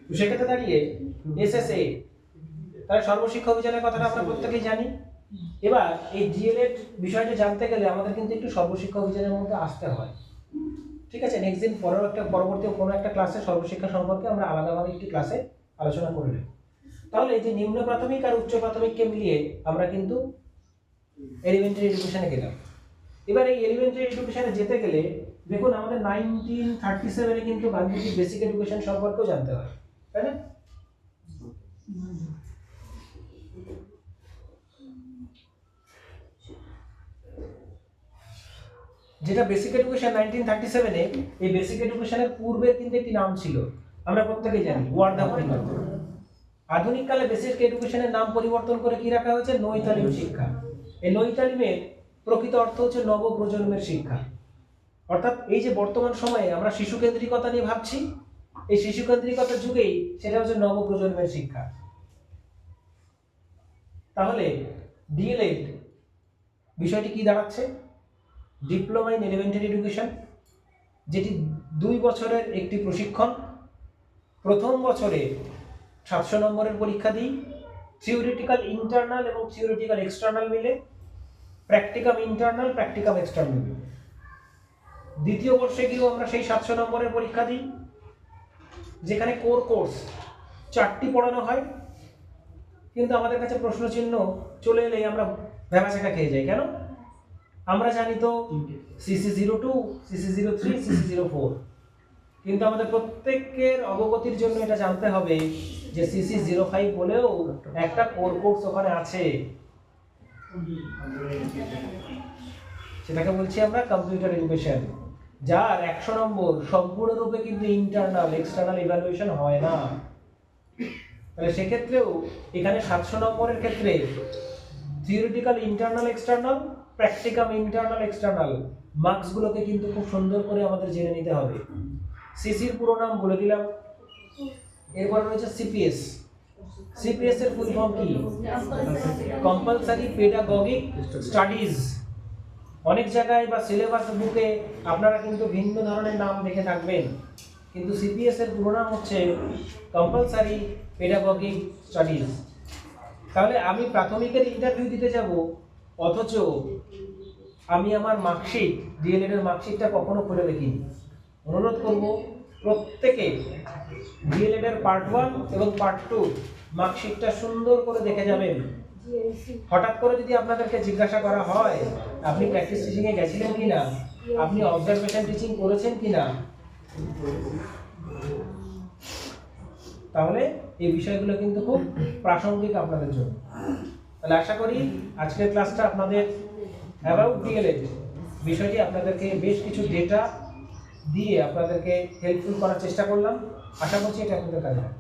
তো সেক্ষেত্রে দাঁড়িয়ে এসএসএ, তাহলে সর্বশিক্ষা অভিযানের কথাটা আমরা প্রত্যেকেই জানি। এবার এই ডিএলএড বিষয়টা জানতে গেলে আমাদের কিন্তু একটু সর্বশিক্ষা অভিযানের মধ্যে আসতে হয়, ঠিক আছে? নেক্সট দিন পরবর্তী কোনো একটা ক্লাসে সর্বশিক্ষা সম্পর্কে আমরা আলাদাভাবে একটি ক্লাসে আলোচনা করে নেব। তাহলে এই যে নিম্ন প্রাথমিক আর উচ্চ প্রাথমিককে মিলিয়ে আমরা কিন্তু এলিমেন্টারি এডুকেশনে গেলাম। এবার এই এলিমেন্টারি এডুকেশনে যেতে গেলে দেখুন আমাদের 1937-এ কিন্তু গান্ধীজির বেসিক এডুকেশন সম্পর্কেও জানতে হয়, তাই না? যেটা বেসিক এডুকেশন 1937-এ, এই বেসিক এডুকেশনের পূর্বে কিন্তু একটি নাম ছিল, আমরা প্রত্যেকেই জানি, ওয়ার্ধা পরিবার। আধুনিক কালে বেসিক এডুকেশনের নাম পরিবর্তন করে কি রাখা হয়েছে? নৈতালিম শিক্ষা। এই নৈতালিমের প্রকৃত অর্থ হচ্ছে নব প্রজন্মের শিক্ষা। অর্থাৎ এই যে বর্তমান সময়ে আমরা শিশু কেন্দ্রিকতা নিয়ে ভাবছি, এই শিশু কেন্দ্রিকতার যুগেই সেটা হচ্ছে নব প্রজন্মের শিক্ষা। তাহলে ডিএলএড বিষয়টি কি দাঁড়াচ্ছে? ডিপ্লোমা ইন এলিমেন্টারি এডুকেশন, যেটি 2 বছরের একটি প্রশিক্ষণ। প্রথম বছরে 700 নম্বরের পরীক্ষা দিই, থিওরিটিক্যাল ইন্টারনাল এবং থিওরিটিক্যাল এক্সটার্নাল মিলে, প্র্যাকটিকাম ইন্টারনাল প্র্যাকটিকাম এক্সটার্নাল মিলে। দ্বিতীয় বর্ষে গিয়েও আমরা সেই 700 নম্বরের পরীক্ষা দিই, যেখানে কোর কোর্স 4টি পড়ানো হয়। কিন্তু আমাদের কাছে প্রশ্নচিহ্ন চলে এলেই আমরা ভেবাচাকা খেয়ে যাই। কেন? আমরা জানি তো CC02, CC03, CC04, কিন্তু আমাদের প্রত্যেকের অবগতির জন্য এটা জানতে হবে যে CC05 বলেও একটা কোর কোর্স ওখানে আছে, সেটাকে বলছি আমরা কম্পিউটার এডুকেশন, যার 100 নম্বর সম্পূর্ণরূপে কিন্তু ইন্টারনাল এক্সটার্নাল ইভ্যালুয়েশন হয় না। তাহলে সেক্ষেত্রেও এখানে 700 নম্বরের ক্ষেত্রে theoretical internal external, practicum internal external মার্কসগুলোকে কিন্তু খুব সুন্দর করে আমাদের জেনে নিতে হবে। সিসির পুরো নাম বলে দিলাম। এরপর রয়েছে সিপিএস। সিপিএস এর ফুল ফর্ম কি? Compulsory pedagogic studies. অনেক জায়গায় বা সিলেবাস বুকে আপনারা কিন্তু ভিন্ন ধরনের নাম দেখে থাকবেন, কিন্তু সিপিএস এর পুরো নাম হচ্ছে কম্পালসারি পেডাগগিক স্টাডিজ। তাহলে আমি প্রাথমিকের ইন্টারভিউ দিতে যাব, অথচ আমি আমার মার্কশিট, ডিএলএড এর মার্কশিটটা কখনো খুলে দেখিনি। অনুরোধ করব প্রত্যেকে ডিএলএড এর পার্ট 1 এবং পার্ট 2 মার্কশিটটা সুন্দর করে দেখে যাবেন। হঠাৎ করে যদি আপনাদেরকে জিজ্ঞাসা করা হয় আপনি প্র্যাকটিস টিচিং এ গেছিলেন কিনা, আপনি অবজারভেশন টিচিং করেছেন কিনা, তাহলে এই বিষয়গুলো কিন্তু খুব প্রাসঙ্গিক আপনাদের জন্য। তাহলে আশা করি আজকের ক্লাসটা আপনাদের অ্যাবাউট ডিএলএড বিষয়টি আপনাদেরকে বেশ কিছু ডেটা দিয়ে আপনাদেরকে হেল্পফুল করার চেষ্টা করলাম। আশা করছি এটা আপনাদের কাজে হবে।